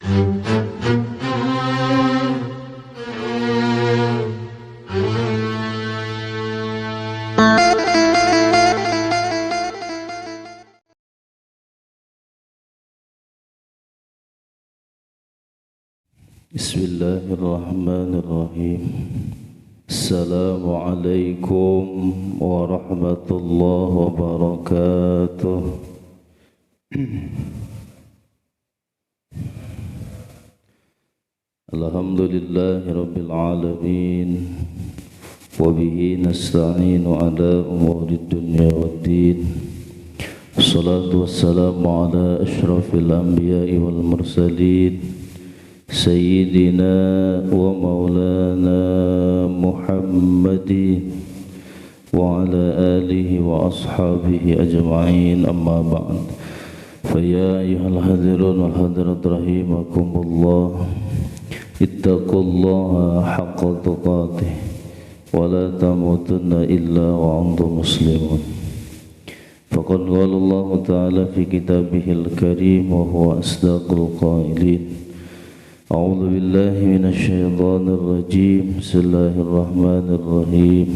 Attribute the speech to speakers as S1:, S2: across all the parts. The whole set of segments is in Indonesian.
S1: Bismillahirrahmanirrahim. Assalamualaikum warahmatullahi wabarakatuh. Alhamdulillahi rabbil alamin. Wabihi nasta'inu ala umurid dunya waddin. Assalatu wassalamu ala ashrafil anbiya'i wal mursalin Sayyidina wa maulana Muhammadin wa ala alihi wa ashabihi ajma'in, amma ba'd. Faya ayyuhal hadirun wal hadirat rahimakumullah, ittaqullaha haqqa tuqatih wa la tamutunna illa wa antum muslimun. Faqad qala Allah ta'ala fi kitabihil karim wa huwa asdaqul qailin. A'udzu billahi minasy syaithanir rajim. Bismillahirrahmanirrahim.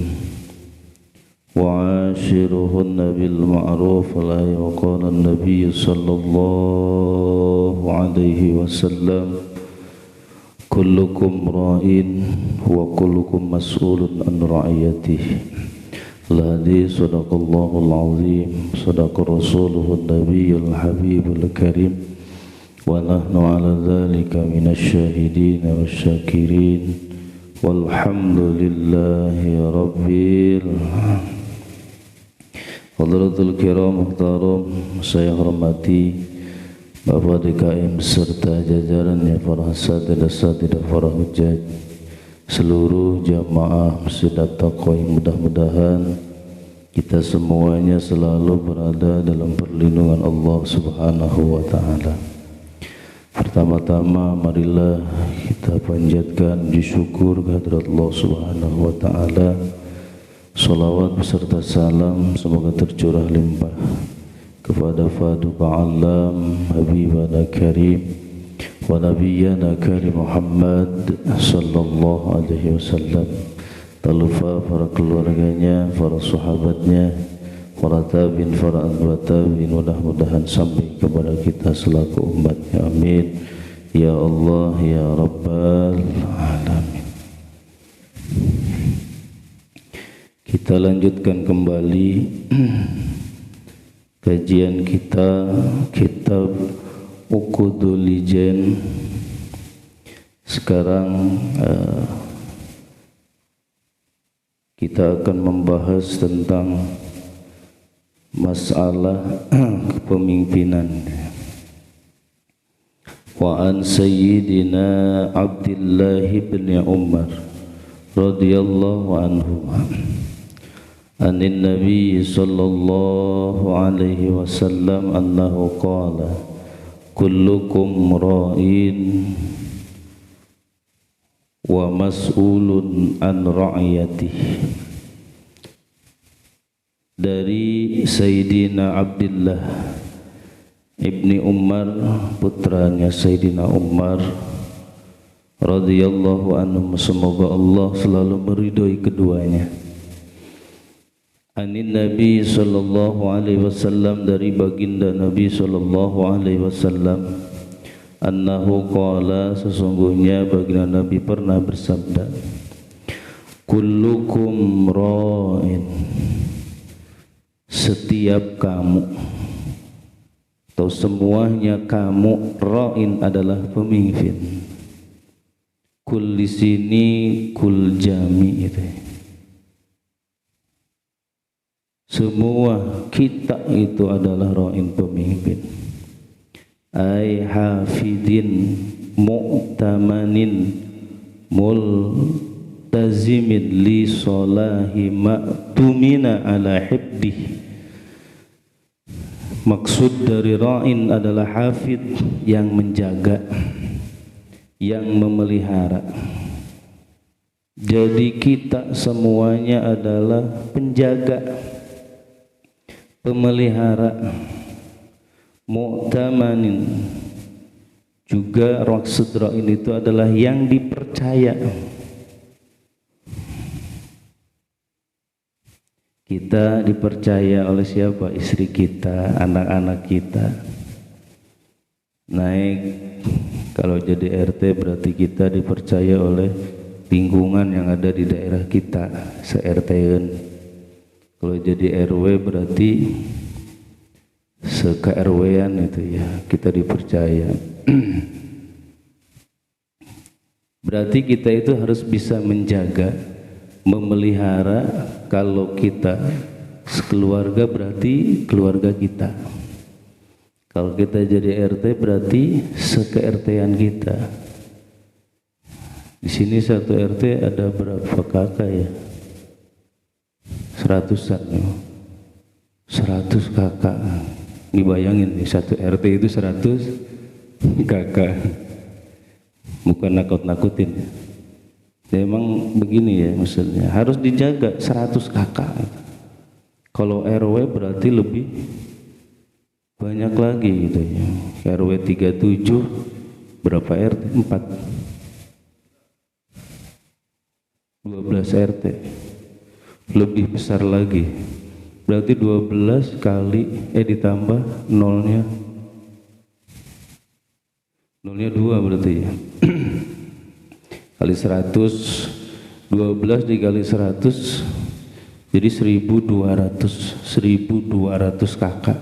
S1: Wa 'ashiruhunna bil ma'ruf wa qala an-nabiy sallallahu alaihi wasallam kullukum ra'in wa kullukum mas'ulun an ra'iyatihi. Al-hadits sadaqallahul azim, sadaqa rasuluhun nabiyyul habibul karim. Wa nahnu ala dhalika minasyahidin wasyakirin walhamdulillahi rabbil hadratul kiram muhtaram. Saya hormati Bapak DKM serta jajarannya, para asatidzah para hujjaj, seluruh jamaah Masjid At-Taqwa. Mudah-mudahan kita semuanya selalu berada dalam perlindungan Allah Subhanahu wa taala. Pertama-tama marilah kita panjatkan puji syukur kehadirat Allah Subhanahu wa taala. Salawat beserta salam semoga tercurah limpah kepada Faduqa Alam Habibana Karim wa Nabiyyana Karim Muhammad sallallahu alaihi wasallam. Tak lupa para keluarganya, para sahabatnya, para tabi'in, para atba'ut tabi'in, mudah-mudahan sampai kepada kita selaku umatnya. Amin ya Allah ya Rabbal alamin. Kita lanjutkan kembali kajian kita kitab Uqudul Ijan. Sekarang kita akan membahas tentang masalah kepemimpinan. Wa an sayyidina Abdullah bin Umar radhiyallahu anhu anin nabiy sallallahu alaihi wasallam annahu qala kullukum ra'in wa mas'ulun an ra'iyatihi. Dari Sayyidina Abdullah ibni Umar, putranya Sayyidina Umar radhiyallahu anhu, semoga Allah selalu meridhoi keduanya. Anin Nabi sallallahu alaihi wasallam, dari baginda Nabi sallallahu alaihi wasallam, annahu qala, sesungguhnya baginda Nabi pernah bersabda, kullukum ra'in, setiap kamu atau semuanya kamu, ra'in adalah pemimpin. Kul di sini kul jami itu. Semua kita itu adalah ra'in, pemimpin. Ai hafidin mu'tamanin multazimin li solahi ma'tumina ala hibdih. Maksud dari ra'in adalah hafid, yang menjaga, yang memelihara. Jadi kita semuanya adalah penjaga, pemelihara. Mu'tamanin, Juga maksud ra'in itu adalah yang dipercaya. Kita dipercaya oleh siapa? Istri kita, anak-anak kita. Naik, kalau jadi RT berarti kita dipercaya oleh lingkungan yang ada di daerah kita, se-RT-an. Kalau jadi RW berarti se-KRW-an itu ya, kita dipercaya. Berarti kita itu harus bisa menjaga, memelihara. Kalau kita sekeluarga berarti keluarga kita. Kalau kita jadi RT berarti se-RT-an kita. Di sini satu RT ada berapa kakak ya? 100-an ya. 100 kakak. Dibayangin nih, satu RT itu 100 kakak. Bukan nakut-nakutin ya. Ya emang begini ya maksudnya, harus dijaga 100 kakak. Kalau RW berarti lebih banyak lagi gitu ya. RW 37 berapa RT? 4 12 RT, lebih besar lagi. Berarti 12 kali ditambah nolnya 2 berarti ya. Kali 100, 12 dikali 100 jadi 1200 kakak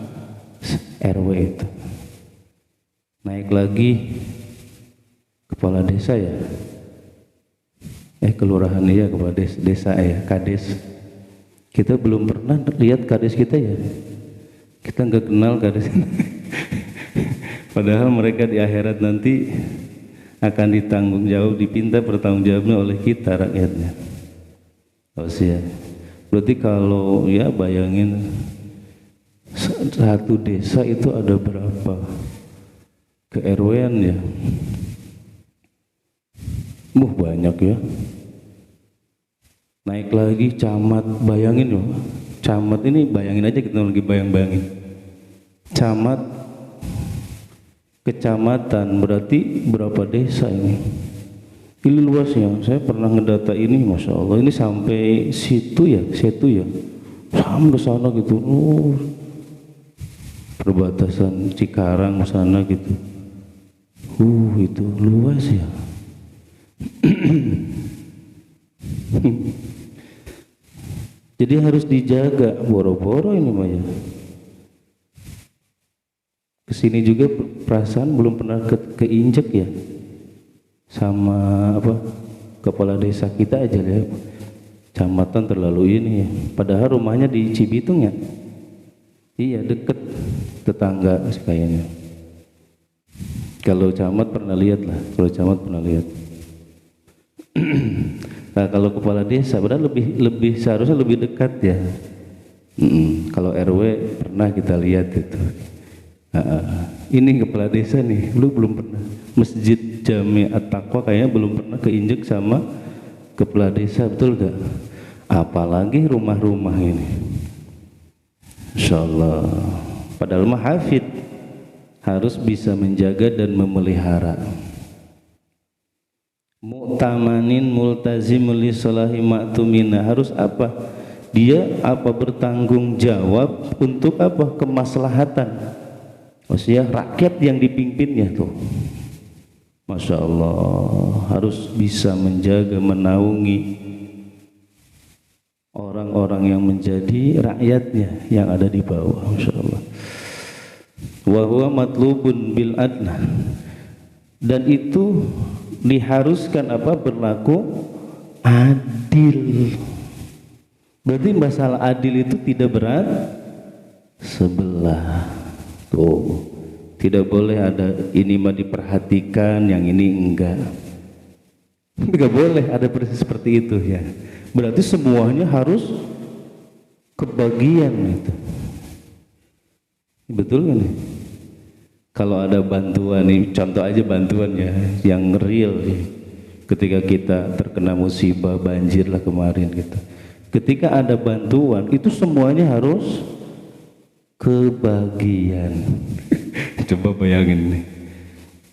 S1: RW itu. Naik lagi kepala desa ya, kelurahan ya, kepala desa ya, kades. Kita belum pernah lihat kades kita ya, kita nggak kenal kades. Padahal mereka di akhirat nanti akan ditanggung jawab, dipinta pertanggungjawabnya oleh kita rakyatnya. Ya. Berarti kalau ya bayangin satu desa itu ada berapa ke-RW-an ya? Banyak ya. Naik lagi camat, bayangin loh. Camat ini bayangin aja, kita lagi bayang-bayangin. Camat, kecamatan berarti berapa desa ini? Ini luasnya. Saya pernah ngedata ini, masya Allah. Ini sampai situ ya, sampai ke sana gitu. Perbatasan Cikarang sana gitu. Itu luas ya. Jadi harus dijaga. Boro-boro ini mah ya. Kesini juga perasaan belum pernah keinjek ya sama kepala desa kita aja ya, kecamatan terlalu ini ya. Padahal rumahnya di Cibitung ya, iya deket tetangga kayaknya. Kalau camat pernah lihat lah, Nah kalau kepala desa padahal lebih seharusnya lebih dekat ya. Kalau RW pernah kita lihat itu. Ini kepala desa nih, lu belum pernah. Masjid Jami At-Taqwa kayaknya belum pernah keinjek sama kepala desa, betul gak? Apalagi rumah-rumah ini. Insyaallah. Padahal mah hafid, harus bisa menjaga dan memelihara. Mu'tamanin multazimul li sholahi ma'tumina, harus apa? Dia bertanggung jawab untuk kemaslahatan. Maksudnya rakyat yang dipimpinnya tuh, masya Allah, harus bisa menjaga, menaungi orang-orang yang menjadi rakyatnya yang ada di bawah, masya Allah. Wa huwa matlubun bil adna, dan itu diharuskan berlaku adil. Berarti masalah adil itu tidak berat sebelah. Tidak boleh ada ini mah diperhatikan, yang ini enggak. Tidak boleh ada persis seperti itu ya. Berarti semuanya harus kebagian itu. Betul kan? Kalau ada bantuan nih, contoh aja bantuan ya, yang real ya. Ketika kita terkena musibah banjir lah kemarin gitu. Ketika ada bantuan itu semuanya harus kebagian. Coba bayangin nih,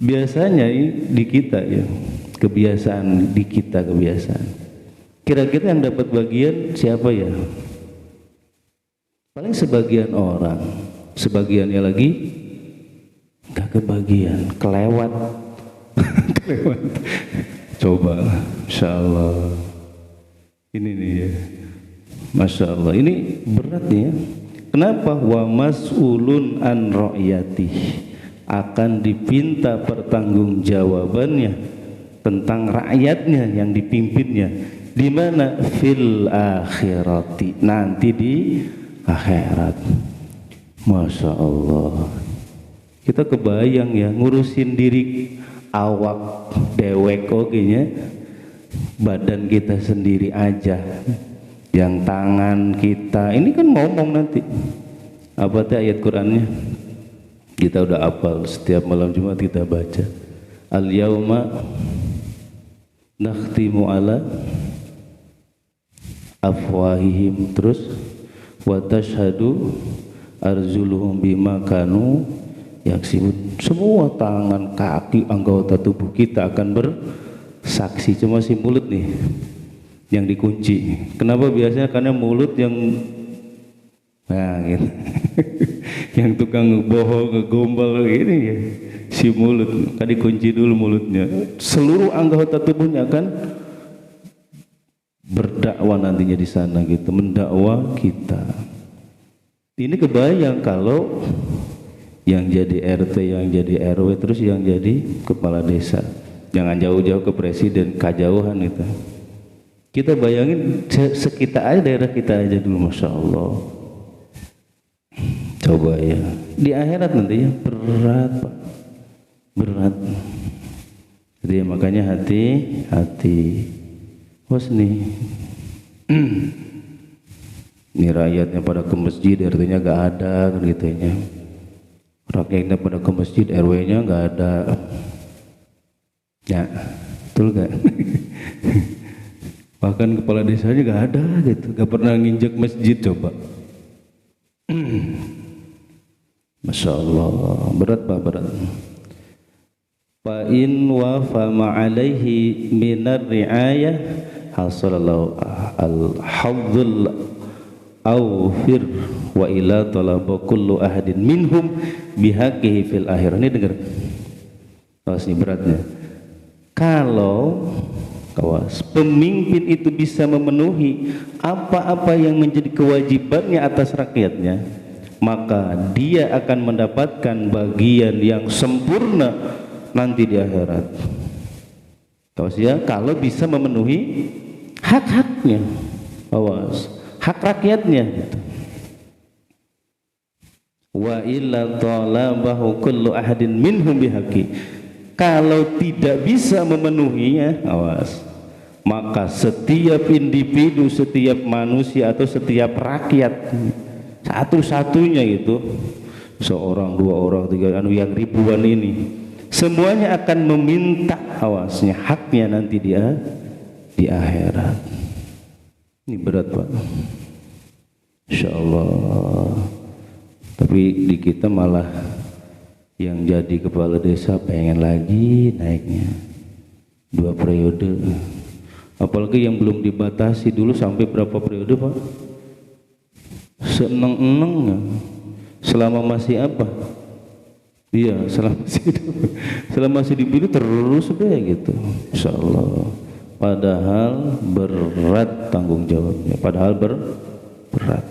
S1: Biasanya di kita ya, kebiasaan di kita kebiasaan. Kira-kira yang dapat bagian siapa ya? Paling sebagian orang, sebagiannya lagi nggak kebagian, kelewat. Kelewat. Coba, Masya Allah. Ini nih ya, Masya Allah. Ini berat nih ya. Kenapa? Wa mas'ulun an ra'yatih, akan dipinta pertanggungjawabannya tentang rakyatnya yang dipimpinnya. Di mana? Fil akhirati, nanti di akhirat. Masya Allah. Kita kebayang ya, ngurusin diri awak dewek nya, badan kita sendiri aja, yang tangan kita ini kan ngomong nanti. Apa tuh ayat Qurannya? Kita udah hafal, setiap malam Jumat kita baca. Al yauma nakhtimu ala afwahihim, terus wa tashhadu arjuluhum bima kanu yaksibun. Semua tangan, kaki, anggota tubuh kita akan bersaksi. Cuma si mulut nih yang dikunci. Kenapa? Biasanya karena mulut yang gitu. Yang tukang bohong, ngegombal gini ya, si mulut kan dikunci dulu mulutnya. Seluruh anggota tubuhnya akan berdakwah nantinya di sana gitu, mendakwa kita. Ini kebayang kalau yang jadi RT, yang jadi RW, terus yang jadi kepala desa. Jangan jauh-jauh ke presiden, kejauhan itu. Kita bayangin sekitar aja, daerah kita aja dulu, Masya Allah. Coba ya, di akhirat nantinya berat Pak, berat. Jadi makanya hati-hati. Husni. Ini rakyatnya pada ke masjid, RT-nya gak ada kan gitu ya. Rakyatnya pada ke masjid, RW-nya gak ada. Ya, betul gak? Bahkan kepala desanya gak ada gitu, gak pernah nginjek masjid. Coba. Masya Allah, berat Pak, berat. Fa in wafa ma'alaihi minar ri'ayah hasalallahu al-hadzul awfir wa ila talaba kullu ahadin minhum bihaqihi fil akhirah. Ini dengar, awas ini beratnya. Kalau kawas pemimpin itu bisa memenuhi apa-apa yang menjadi kewajibannya atas rakyatnya, maka dia akan mendapatkan bagian yang sempurna nanti di akhirat. Kawas ya, kalau bisa memenuhi hak-haknya, awas, hak rakyatnya gitu. Wa illa talabahu kullu ahadin minhum bihaqi. Kalau tidak bisa memenuhinya, awas, maka setiap individu, setiap manusia atau setiap rakyat, satu-satunya itu, seorang, dua orang, tiga, yang ribuan ini, semuanya akan meminta awasnya, haknya nanti dia di akhirat. Ini berat Pak, Insya Allah. Tapi di kita malah yang jadi kepala desa pengen lagi naiknya 2 periode, apalagi yang belum dibatasi. Dulu sampai berapa periode Pak? Seneng-enengnya, selama masih apa? Iya, selama masih dipilih terus deh gitu, Insya Allah. Padahal berat tanggung jawabnya, padahal berat.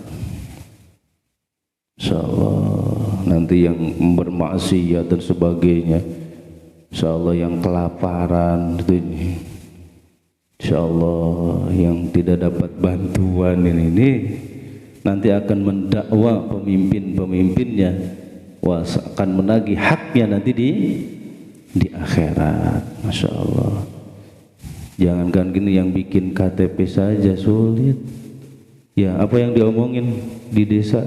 S1: Insya Allah nanti yang bermaksiat dan sebagainya, Insya Allah yang kelaparan itu ini, Insya Allah yang tidak dapat bantuan ini nanti akan mendakwa pemimpin-pemimpinnya, akan menagih haknya nanti di akhirat. Masya Allah. Jangankan gini, yang bikin KTP saja sulit. Ya, apa yang diomongin di desa,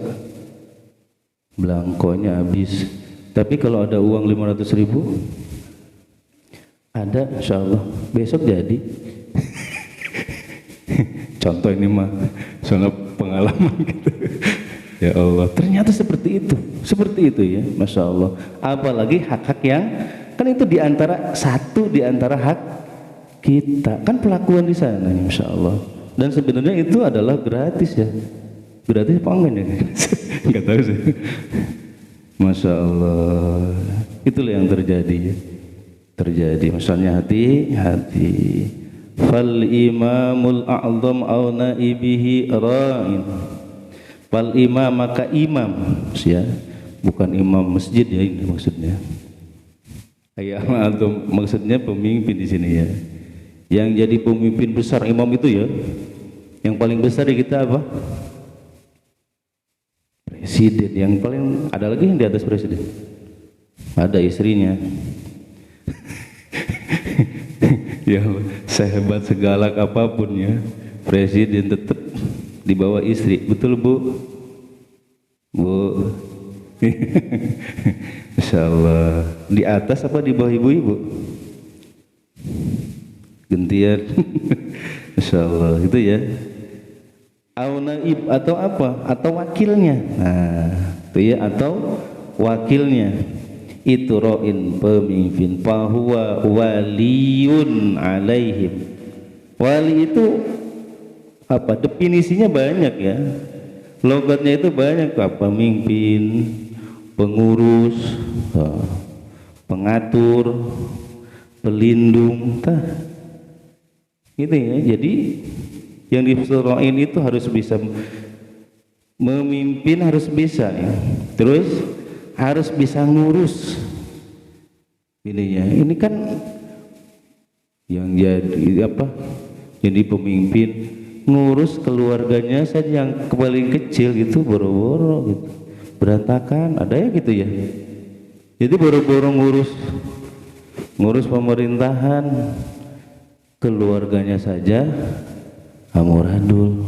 S1: belangkonya habis. Tapi kalau ada uang 500.000 ada, Insya Allah besok jadi. Contoh ini mah soal pengalaman gitu. Ya Allah, ternyata seperti itu ya, Masya Allah. Apalagi hak-hak yang kan Kan itu satu di antara hak kita. Kan pelakuan di sana, insya Allah. Dan sebenarnya itu adalah gratis ya. Gratis apa enggak ya? Enggak tahu sih. Masya Allah. Itulah yang terjadi ya. Terjadi. Misalnya hati. Fal imamul a'zam au naibihi ra'in. Fal imam, maka imam ya. Bukan imam masjid ya ini maksudnya. Atau maksudnya pemimpin di sini ya. Yang jadi pemimpin besar imam itu ya. Yang paling besar di kita apa? Presiden. Yang paling ada lagi yang di atas presiden. Ada istrinya. Ya, sehebat segalak apapun ya, presiden tetap di bawah istri. Betul Bu? Bu. Insyaallah. Di atas apa di bawah ibu-ibu? Gantian. Insyaallah itu ya. Au naib atau apa? Atau wakilnya. Nah, itu ya, atau wakilnya. Itu ro'in, pemimpin. Fahuwa waliyun alaihim. Wali itu apa? Definisinya banyak ya. Logatnya itu banyak. Pemimpin, pengurus, pengatur, pelindung. Gitu ya. Jadi yang disuruhin itu harus bisa memimpin, harus bisa ya. Terus harus bisa ngurus ini ya. Ini kan yang jadi apa? Jadi pemimpin ngurus keluarganya saja yang paling kecil gitu, boro-boro gitu, berantakan, ada ya gitu ya. Jadi boro-boro ngurus pemerintahan, keluarganya saja amburadul.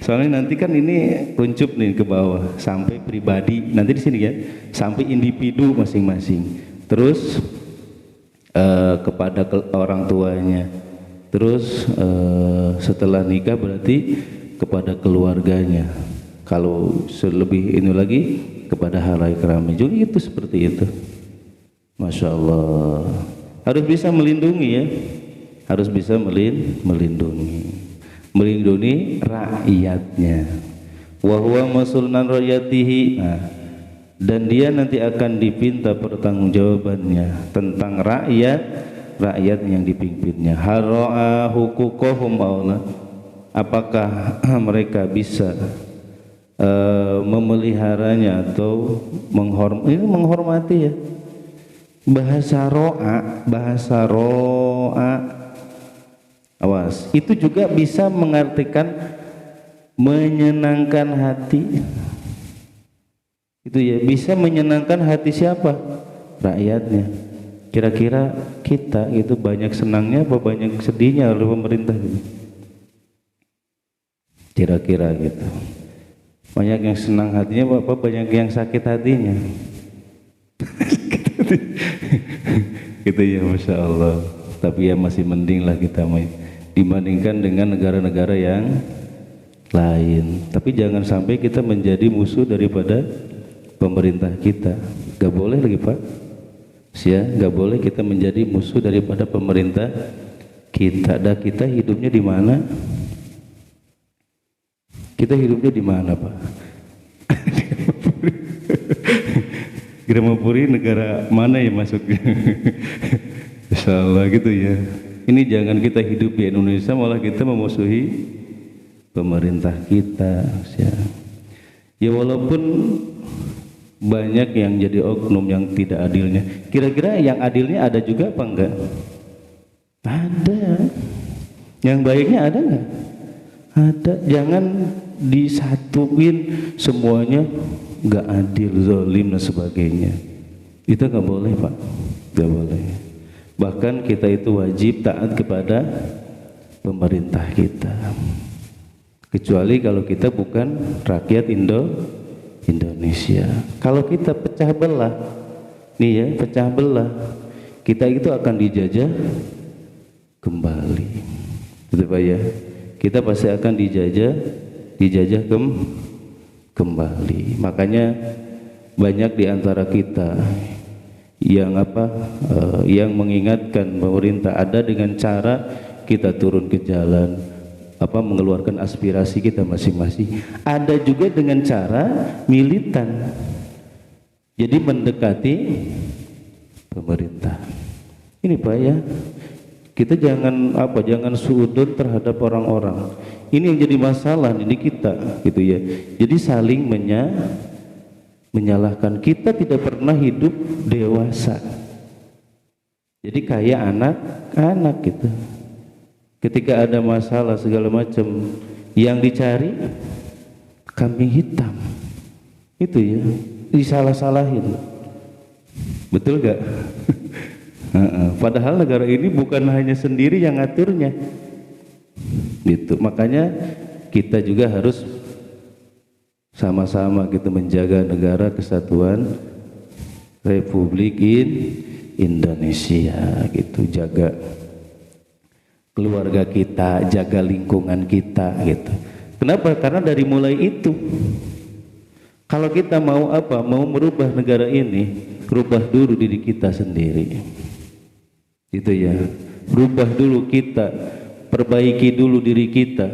S1: Soalnya nanti kan ini kuncup nih ke bawah sampai pribadi, nanti di sini ya, sampai individu masing-masing. Terus kepada orang tuanya. Terus setelah nikah berarti kepada keluarganya. Kalau selebih ini lagi kepada halayak ramai juga itu seperti itu. Masya Allah. Harus bisa melindungi ya. Harus bisa melindungi rakyatnya. Wa huwa masulnan rakyatihi. Nah, dan dia nanti akan dipinta pertanggungjawabannya tentang rakyat yang dipimpinnya. Hara'a huquqahum aula. Apakah mereka bisa memeliharanya atau menghormati ya. Bahasa ro'a awas, itu juga bisa mengartikan menyenangkan hati. Itu ya, bisa menyenangkan hati siapa? Rakyatnya. Kira-kira kita itu banyak senangnya apa banyak sedihnya oleh pemerintah gitu? Kira-kira gitu. Banyak yang senang hatinya apa banyak yang sakit hatinya? Gitu ya, Masya Allah. Tapi ya masih mending lah kita dibandingkan dengan negara-negara yang lain. Tapi jangan sampai kita menjadi musuh daripada pemerintah kita. Gak boleh lagi Pak ya, gak boleh kita menjadi musuh daripada pemerintah kita. Dan kita hidupnya di mana? Kita hidupnya di mana Pak? Gramapuri negara mana ya masuknya? Insyaallah gitu ya. Ini jangan kita hidup di Indonesia malah kita memusuhi pemerintah kita ya. Ya walaupun banyak yang jadi oknum yang tidak adilnya. Kira-kira yang adilnya ada juga apa enggak? Ada. Yang baiknya ada enggak? Ada. Jangan disatuin semuanya enggak adil, zalim dan sebagainya. Itu enggak boleh Pak. Enggak boleh. Bahkan kita itu wajib taat kepada pemerintah kita. Kecuali kalau kita bukan rakyat Indonesia. Kalau kita pecah belah, nih ya, pecah belah, kita itu akan dijajah kembali. Betul Pak ya? Kita pasti akan dijajah kembali. Makanya banyak di antara kita yang yang mengingatkan pemerintah ada dengan cara kita turun ke jalan, mengeluarkan aspirasi kita masing-masing. Ada juga dengan cara militan, jadi mendekati pemerintah. Ini Pak ya, kita jangan suudon terhadap orang-orang. Ini yang jadi masalah ini kita, gitu ya. Jadi saling menyalahkan. Kita tidak pernah hidup dewasa. Jadi kayak anak-anak gitu. Ketika ada masalah segala macam, yang dicari kambing hitam. Itu ya, disalah-salahin. Betul gak? Padahal negara ini bukan hanya sendiri yang ngaturnya. Gitu. Makanya kita juga harus sama-sama gitu menjaga negara kesatuan Republik Indonesia gitu, jaga keluarga kita, jaga lingkungan kita gitu. Kenapa? Karena dari mulai itu, kalau kita mau merubah negara ini, rubah dulu diri kita sendiri. Gitu ya. Rubah dulu kita, perbaiki dulu diri kita.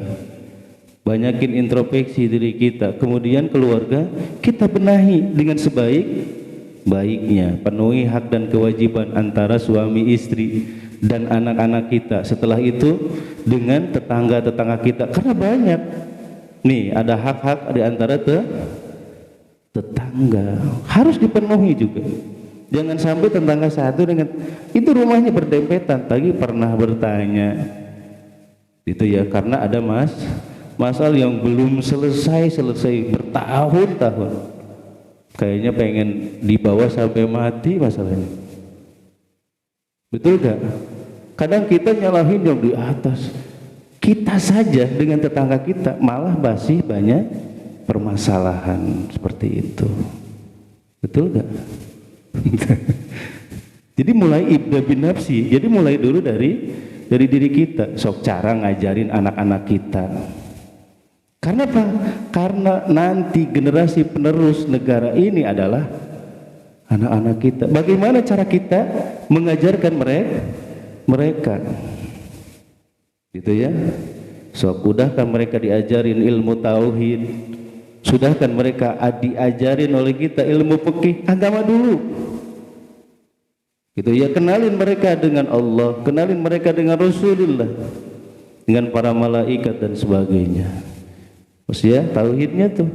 S1: Banyakin introspeksi diri kita, kemudian keluarga kita benahi dengan sebaik-baiknya, penuhi hak dan kewajiban antara suami istri dan anak-anak kita. Setelah itu dengan tetangga-tetangga kita, karena banyak nih ada hak-hak di antara tetangga harus dipenuhi juga. Jangan sampai tetangga satu dengan itu rumahnya berdempetan. Tadi pernah bertanya itu ya, karena ada masalah yang belum selesai bertahun-tahun, kayaknya pengen dibawa sampai mati masalahnya. Betul gak? Kadang kita nyalahin yang di atas, kita saja dengan tetangga kita malah masih banyak permasalahan seperti itu. Betul gak? Jadi mulai ibda bin nafsi, jadi mulai dulu dari diri kita. Sok cara ngajarin anak-anak kita. Karena apa? Karena nanti generasi penerus negara ini adalah anak-anak kita. Bagaimana cara kita mengajarkan mereka? Gitu ya. Sok udahkan mereka diajarin ilmu tauhid. Sudahkan mereka diajarin oleh kita ilmu fikih agama dulu. Gitu ya, kenalin mereka dengan Allah, kenalin mereka dengan Rasulullah, dengan para malaikat dan sebagainya. Terus ya, tauhidnya tuh,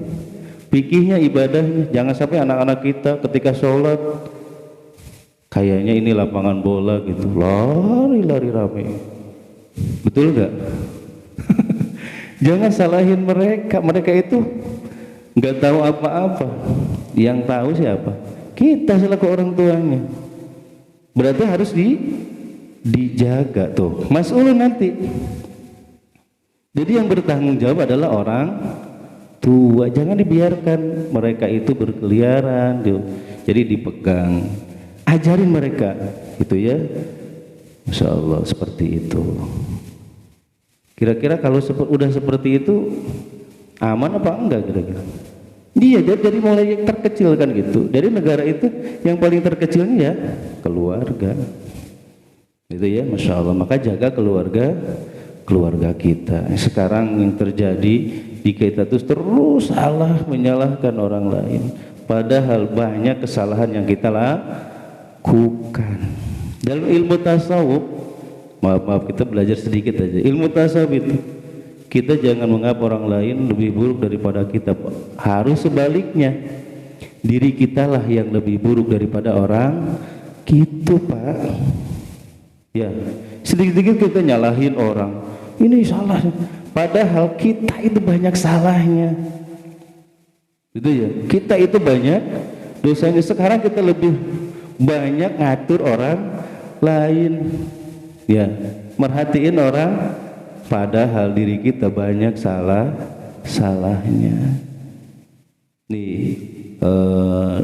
S1: fikihnya, ibadahnya. Jangan sampai anak-anak kita ketika sholat kayaknya ini lapangan bola gitu, lari-lari rame. Betul gak? Jangan salahin mereka. Mereka itu nggak tahu apa-apa. Yang tahu siapa? Kita selaku orang tuanya. Berarti harus dijaga tuh. Mas'ul nanti. Jadi yang bertanggung jawab adalah orang tua. Jangan dibiarkan mereka itu berkeliaran. Jadi dipegang. Ajarin mereka, gitu ya. Masya Allah, seperti itu. Kira-kira kalau udah seperti itu aman apa enggak kira-kira? Iya, jadi mulai terkecil kan gitu. Dari negara itu yang paling terkecilnya ya keluarga. Gitu ya, Masya Allah. Maka jaga keluarga kita. Sekarang yang terjadi di kita terus salah menyalahkan orang lain. Padahal banyak kesalahan yang kita lakukan. Dalam ilmu tasawuf, maaf kita belajar sedikit aja. Ilmu tasawuf itu kita jangan menganggap orang lain lebih buruk daripada kita. Harus sebaliknya, diri kita lah yang lebih buruk daripada orang gitu, Pak. Ya, sedikit-sedikit kita nyalahin orang, ini salah, padahal kita itu banyak salahnya. Gitu ya, kita itu banyak dosanya. Sekarang kita lebih banyak ngatur orang lain, ya, merhatiin orang, padahal diri kita banyak salahnya. Nih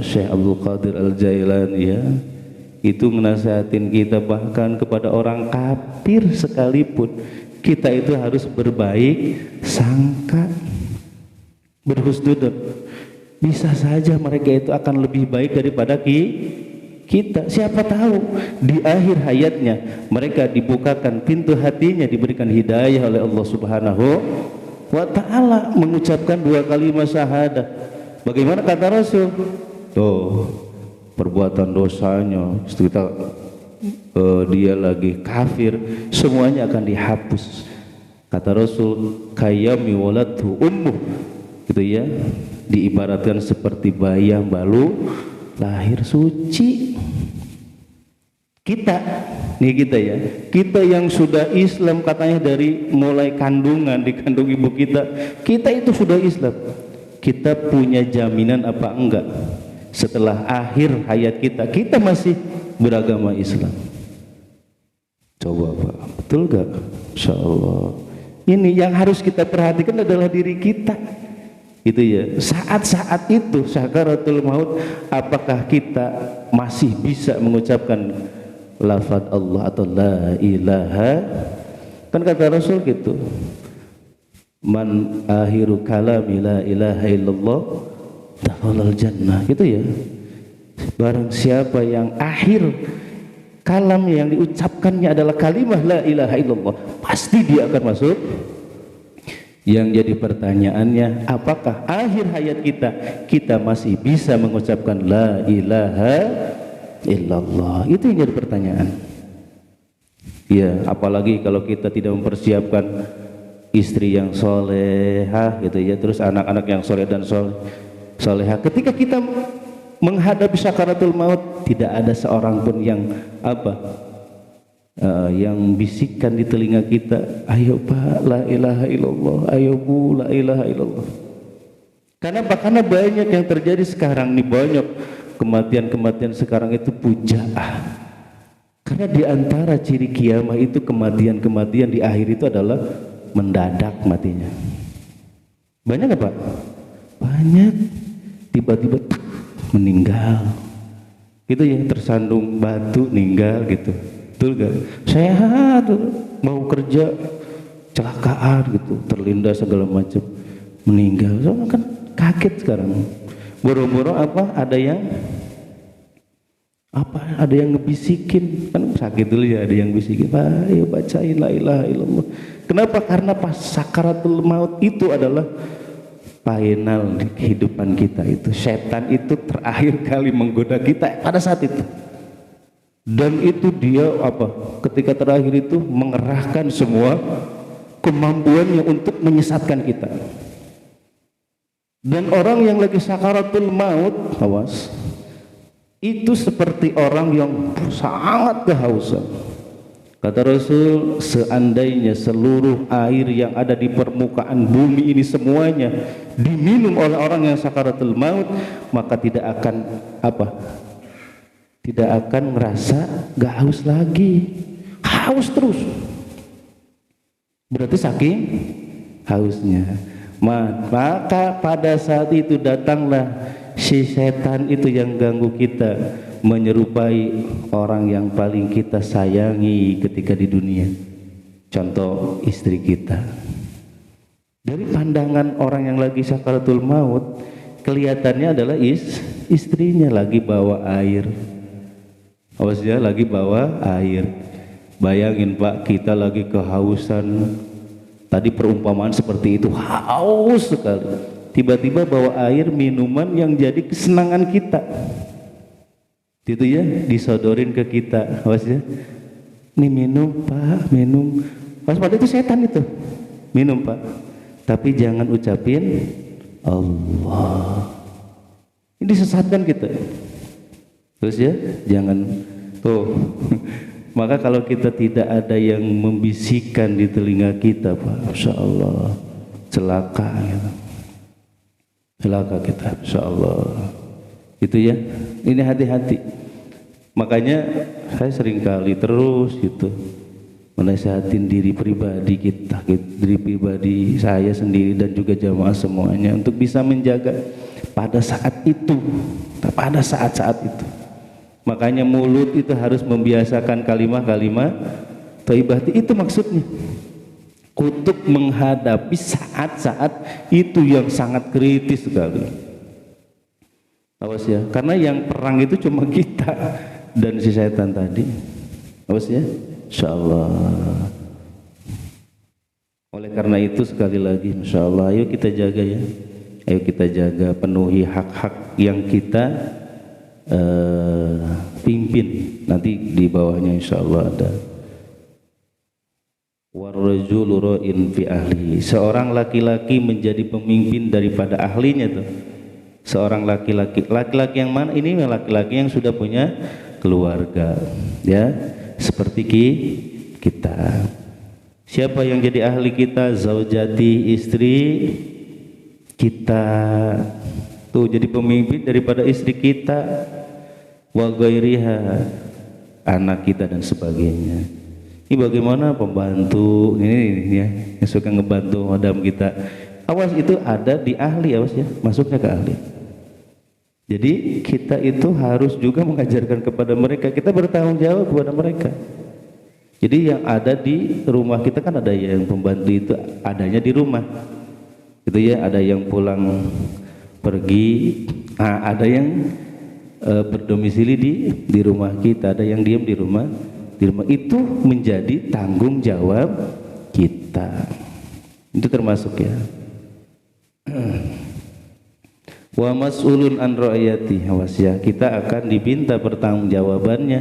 S1: Syekh Abdul Qadir Al-Jailani ya, itu menasihatin kita bahkan kepada orang kafir sekalipun kita itu harus berbaik sangka, berhusnudzon. Bisa saja mereka itu akan lebih baik daripada kita. Siapa tahu di akhir hayatnya mereka dibukakan pintu hatinya, diberikan hidayah oleh Allah Subhanahu wa ta'ala, mengucapkan 2 kalimat syahadah. Bagaimana kata Rasul? Tuh, perbuatan dosanya kita dia lagi kafir, semuanya akan dihapus. Kata Rasul, kayami waladhu ummuh, gitu ya, diibaratkan seperti bayi yang baru lahir suci. Kita kita yang sudah Islam katanya dari mulai kandungan, dikandung ibu kita itu sudah Islam. Kita punya jaminan apa enggak setelah akhir hayat kita masih beragama Islam? Coba Pak, betul gak? Insya Allah. Ini yang harus kita perhatikan adalah diri kita, gitu ya. Saat-saat itu sakaratul maut, apakah kita masih bisa mengucapkan lafaz Allah atau la ilaha? Kan kata Rasul gitu, man akhiru kalami la ilaha illallah dakhalal jannah, gitu ya. Barang siapa yang akhir kalam yang diucapkannya adalah kalimat la ilaha illallah, pasti dia akan masuk. Yang jadi pertanyaannya, apakah akhir hayat kita masih bisa mengucapkan la ilaha illallah? Itu yang jadi pertanyaan. Ya, apalagi kalau kita tidak mempersiapkan istri yang solehah, gitu ya, terus anak-anak yang soleh dan solehah. Ketika kita menghadapi sakaratul maut, tidak ada seorang pun yang yang bisikkan di telinga kita, ayo Pak, la ilaha illallah, ayo Bu, la ilaha illallah. Karena banyak yang terjadi sekarang nih, banyak kematian sekarang itu pujaah. Karena di antara ciri kiamah itu kematian di akhir itu adalah mendadak matinya. Banyak nggak Pak? Banyak. Tiba-tiba meninggal, gitu ya, tersandung batu meninggal gitu. Betul gak? Sehat, mau kerja celakaan gitu, terlindas segala macam, meninggal. Soalnya kan kaget sekarang. Boro-boro ada yang ngebisikin, kan sakit dulu ya, ada yang bisikin, ayo bacain la ilaha illallah. Kenapa? Karena pas sakaratul maut itu adalah final di kehidupan kita. Itu setan itu terakhir kali menggoda kita pada saat itu, dan itu dia ketika terakhir itu mengerahkan semua kemampuannya untuk menyesatkan kita. Dan orang yang lagi sakaratul maut, awas, itu seperti orang yang sangat kehausan. Kata Rasul, seandainya seluruh air yang ada di permukaan bumi ini semuanya diminum oleh orang yang sakaratul maut, maka tidak akan merasa gak haus lagi, haus terus. Berarti saking hausnya. Maka pada saat itu datanglah si setan itu yang ganggu kita, menyerupai orang yang paling kita sayangi ketika di dunia. Contoh istri kita. Dari pandangan orang yang lagi sakaratul maut, kelihatannya adalah istrinya lagi bawa air. Awas ya, lagi bawa air. Bayangin Pak, kita lagi kehausan. Tadi perumpamaan seperti itu, haus sekali. Tiba-tiba bawa air, minuman yang jadi kesenangan kita. Itu ya, disodorin ke kita. Awas ya, ini minum Pak, minum. Pas pada itu setan itu, minum Pak, tapi jangan ucapin Allah. Ini disesatkan kita. Terus ya, jangan tuh. Maka kalau kita tidak ada yang membisikkan di telinga kita, Pak, insya Allah celaka gitu. Celaka kita, insya Allah. Itu ya, ini hati-hati. Makanya saya sering kali terus gitu menasehatin diri pribadi kita, diri pribadi saya sendiri dan juga jamaah semuanya untuk bisa menjaga pada saat itu, pada saat-saat itu. Makanya mulut itu harus membiasakan kalimat-kalimat thayyibah. Itu maksudnya untuk menghadapi saat-saat itu yang sangat kritis sekali. Awas ya, karena yang perang itu cuma kita. dan si setan tadi. Awas ya, insyaallah. Oleh karena itu sekali lagi insyaallah ayo kita jaga ya. Ayo kita jaga, penuhi hak-hak yang kita pimpin. Nanti di bawahnya insyaallah ada warrajulu ra'in fi ahlihi. Seorang laki-laki menjadi pemimpin daripada ahlinya tuh. Seorang laki-laki yang mana? Ini laki-laki yang sudah punya keluarga ya, seperti kita. Siapa yang jadi ahli kita? Zaujati, istri kita. Tuh jadi pemimpin daripada istri kita, wa ghairiha, anak kita dan sebagainya. Ini bagaimana pembantu ini ya, yang suka ngebantu madam kita. Awas itu ada di ahli, awas ya, masuknya ke ahli. Jadi kita itu harus juga mengajarkan kepada mereka, kita bertanggung jawab kepada mereka. Jadi yang ada di rumah kita kan ada yang pembantu itu adanya di rumah, gitu ya. Ada yang pulang pergi, ada yang berdomisili di rumah kita, ada yang diam di rumah. Di rumah itu menjadi tanggung jawab kita. Itu termasuk ya. Wa mas'ulun an ra'iyati, awas ya, kita akan diminta pertanggungjawabannya.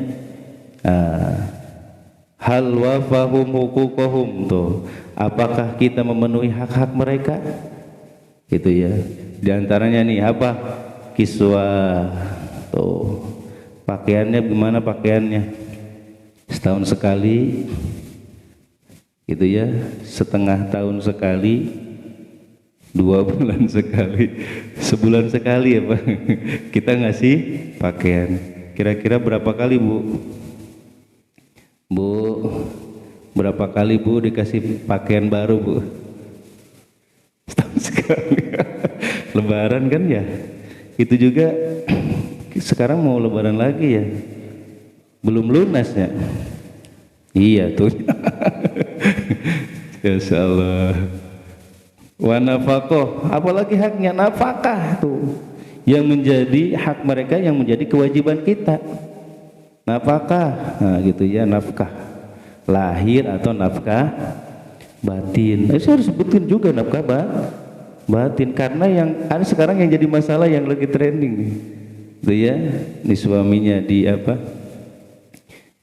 S1: Hal wafahum huquqahum, tuh apakah kita memenuhi hak-hak mereka, gitu ya. Di antaranya nih apa? Kiswah, tuh pakaiannya gimana pakaiannya? Setahun sekali, gitu ya, setengah tahun sekali, 2 bulan sekali, sebulan sekali ya Pak, kita ngasih pakaian. Kira-kira berapa kali Bu? Bu, berapa kali Bu dikasih pakaian baru Bu? Setahun sekali. Lebaran kan ya? Itu juga sekarang mau lebaran lagi ya? Belum lunasnya. Iya tuh. Insyaallah. Wa nafaqah, apalagi haknya nafkah tuh, yang menjadi hak mereka, yang menjadi kewajiban kita. Nafkah, nah gitu ya, nafkah lahir atau nafkah batin. Saya harus sebutin juga nafkah batin, karena yang ada sekarang yang jadi masalah yang lagi trending nih, gitu ya. Nih suaminya di apa?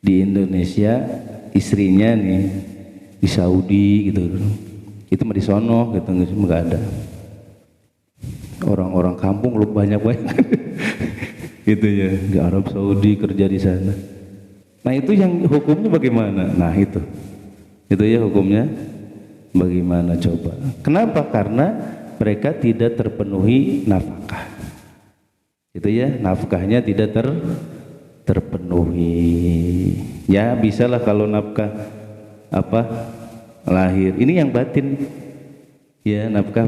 S1: Di Indonesia, istrinya nih di Saudi gitu. Itu mah di sono gitu, nggak ada. Orang-orang kampung lu banyak gitu ya, di Arab Saudi kerja di sana. Nah itu yang hukumnya bagaimana? Nah itu ya hukumnya bagaimana coba? Kenapa? Karena mereka tidak terpenuhi nafkah. Itu ya, nafkahnya tidak terpenuhi. Ya bisalah kalau nafkah apa lahir, ini yang batin ya, nafkah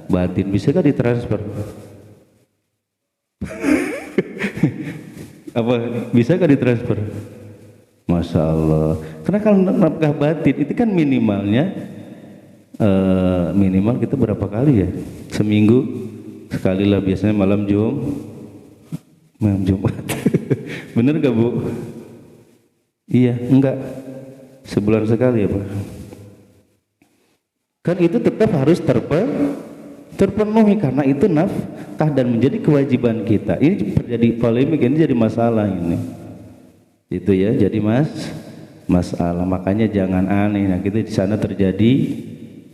S1: batin bisakah ditransfer? Apa bisakah ditransfer? Masya Allah. Karena kalau nafkah batin itu kan minimalnya minimal kita berapa kali ya, seminggu sekali lah biasanya, malam Jumat. Bener gak Bu? Iya, enggak, sebulan sekali ya Pak. Kan itu tetap harus terpenuhi, karena itu nafkah dan menjadi kewajiban kita. Ini terjadi polemik, ini jadi masalah ini. Itu ya, jadi masalah. Makanya jangan aneh. Nah, kita di sana terjadi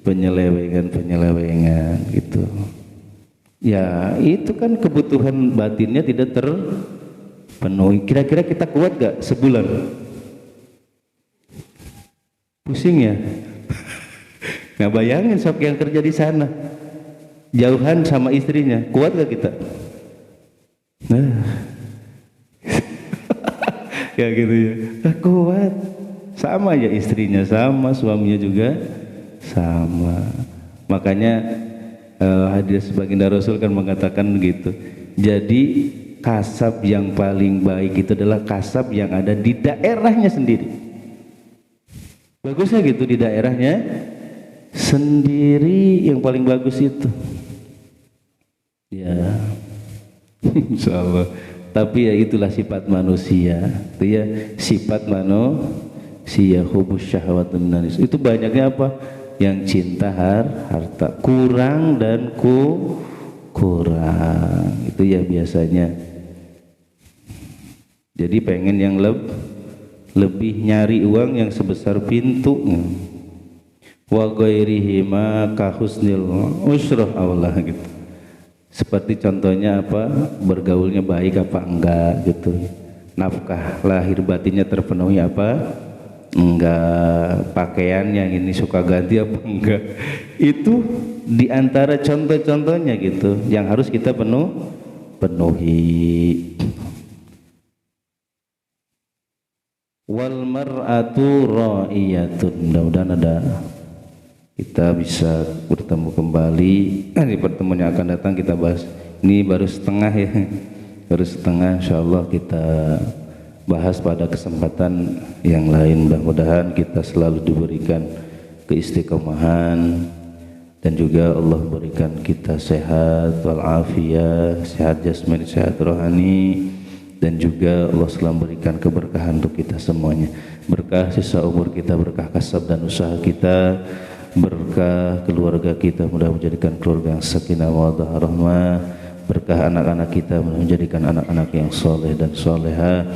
S1: penyelewengan gitu. Ya, itu kan kebutuhan batinnya tidak terpenuhi. Kira-kira kita kuat gak sebulan? Pusing ya. Nggak bayangin sok yang kerja di sana, jauhan sama istrinya, kuat gak kita? Nah, ya gitu ya, kuat. Sama ya istrinya, sama suaminya juga sama. Makanya hadis baginda Rasul kan mengatakan begitu. Jadi kasab yang paling baik itu adalah kasab yang ada di daerahnya sendiri. Bagusnya gitu, di daerahnya sendiri yang paling bagus itu. Ya, insyaallah. Tapi ya itulah sifat manusia. Itu ya sifat manusia, hubus syahwatun nanis. Itu banyaknya apa? Yang cinta harta, kurang dan kurang. Itu ya biasanya. Jadi pengen yang lebih nyari uang yang sebesar pintu. Wa ghairihi ma ka husnil usrah Allah gitu. Seperti contohnya apa? Bergaulnya baik apa enggak gitu. Nafkah lahir batinnya terpenuhi apa? Enggak. Pakaian yang ini suka ganti apa enggak? Itu diantara contoh-contohnya gitu yang harus kita penuhi. Wal mar'atu ra'iyatun. Mudah-mudahan ada kita bisa bertemu kembali. Di pertemuan yang akan datang kita bahas. Ini baru setengah ya, baru setengah. Insyaallah kita bahas pada kesempatan yang lain. Mudah-mudahan kita selalu diberikan keistiqomahan dan juga Allah berikan kita sehat walafiat, sehat jasmani, sehat rohani, dan juga Allah selalu berikan keberkahan untuk kita semuanya. Berkah sisa umur kita, berkah kasab dan usaha kita, berkah keluarga kita, mudah menjadikan keluarga yang sakinah mawaddah rahmah, berkah anak-anak kita, mudah menjadikan anak-anak yang soleh dan soleha,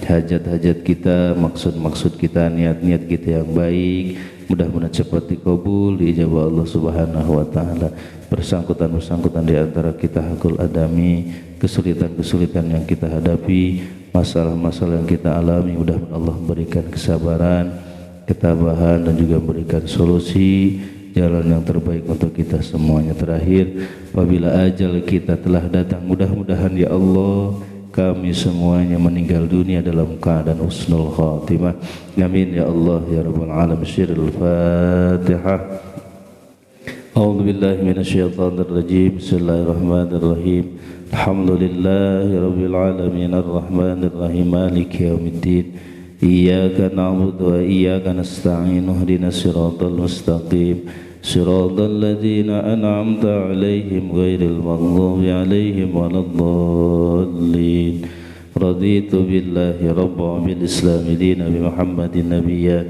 S1: hajat-hajat kita, maksud-maksud kita, niat-niat kita yang baik, mudah-mudahan cepat dikabul, diijabah Allah Subhanahu wa taala. Bersangkutan di antara kita hakul adami, kesulitan-kesulitan yang kita hadapi, masalah-masalah yang kita alami, mudah-mudahan Allah berikan kesabaran, ketabahan, dan juga memberikan solusi jalan yang terbaik untuk kita semuanya. Terakhir, apabila ajal kita telah datang, mudah-mudahan ya Allah kami semuanya meninggal dunia dalam keadaan husnul khatimah. Amin ya Allah ya rabbal alamin. Syirul Fatihah. A'udzu billahi minasyaitonir rajim. Bismillahirrahmanirrahim. Alhamdulillahi rabbil alamin arrahmanir rahim maliki yaumiddin. Iyyaka na'budu wa iyyaka nasta'in. Ihdinas siratal mustaqim. Siratal ladzina an'amta 'alaihim ghairil maghdubi 'alaihim waladdallin. Raditu billahi rabban bil islami dinan bi Muhammadin nabiyya.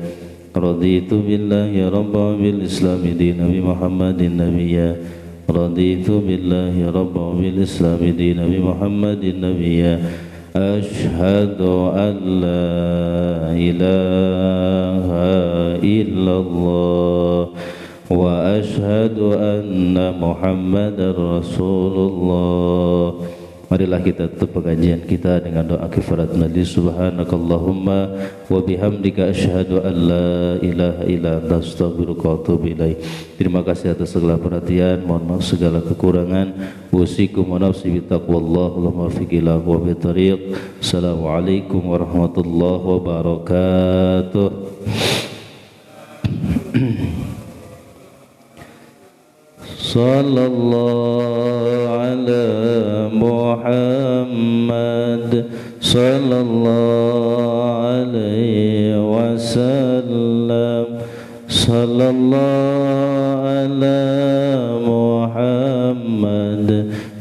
S1: Raditu billahi rabban bil islami dinan bi Muhammadin nabiyya. Raditu billahi rabban bil islami dinan bi Muhammadin nabiyya. Ashhadu an la ilaha illallah wa ashhadu anna Muhammadar Rasulullah. Marilah kita tutup pengajian kita dengan doa kifarat majlis. Subhanakallahumma wa bihamdika asyhadu an la ilaha illa anta astaghfiruka wa atubu ilaik. Terima kasih atas segala perhatian, mohon maaf segala kekurangan. Wasikum wa nafsi bitaqwallah, Allahumma fiqillah wa bitariq. Assalamualaikum warahmatullahi wabarakatuh. Sallallahu ala Muhammad sallallahu alaihi wasallam. Sallallahu ala Muhammad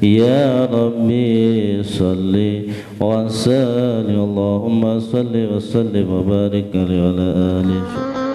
S1: ya Rabbi salli wa sallim. Allahumma salli wa sallim wa barik alaihi wa ala alihi.